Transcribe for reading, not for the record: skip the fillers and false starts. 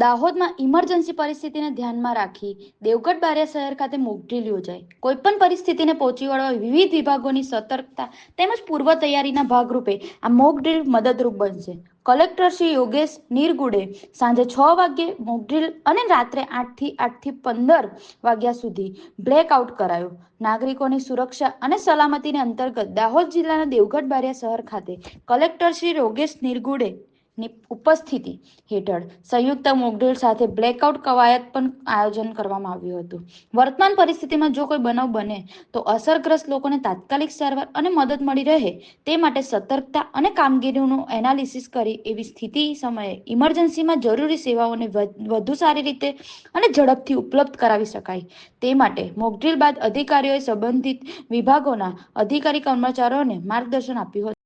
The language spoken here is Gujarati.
દાહોદમાં ઇમરજન્સી પરિસ્થિતિને ધ્યાનમાં રાખી દેવગઢ બારિયા શહેર ખાતે મોક ડ્રીલ યોજાઈ. કોઈપણ પરિસ્થિતિને પહોંચી વળવા વિવિધ વિભાગોની સતર્કતા તેમજ પૂર્વ તૈયારીના ભાગરૂપે આ મોક ડ્રીલ મદદરૂપ બનશે. કલેક્ટર શ્રી યોગેશ નીરગુડે સાંજે 6 વાગ્યે મોક ડ્રીલ અને રાત્રે 8થી 15 વાગ્યા સુધી બ્લેકઆઉટ કરાયો. નાગરિકોની સુરક્ષા અને સલામતીને અંતર્ગત દાહોદ જિલ્લાના દેવગઢ બારિયા શહેર ખાતે કલેક્ટર શ્રી યોગેશ નીરગુડે ની ઉપસ્થિતિ હેઠળ સંયુક્ત મોકડ્રીલ સાથે બ્લેકઆઉટ કવાયત પણ આયોજન કરવામાં આવ્યું હતું. વર્તમાન પરિસ્થિતિમાં જો કોઈ બનાવ બને તો અસરગ્રસ્ત લોકોને તાત્કાલિક સારવાર અને મદદ મળી રહે તે માટે સતર્કતા અને કામગીરીનું એનાલિસિસ કરી એવી સ્થિતિ સમયે ઇમરજન્સીમાં જરૂરી સેવાઓને વધુ સારી રીતે અને ઝડપથી ઉપલબ્ધ કરાવી શકાય તે માટે મોકડ્રીલ બાદ અધિકારીઓએ સંબંધિત વિભાગોના અધિકારી કર્મચારીઓને માર્ગદર્શન આપ્યું હતું.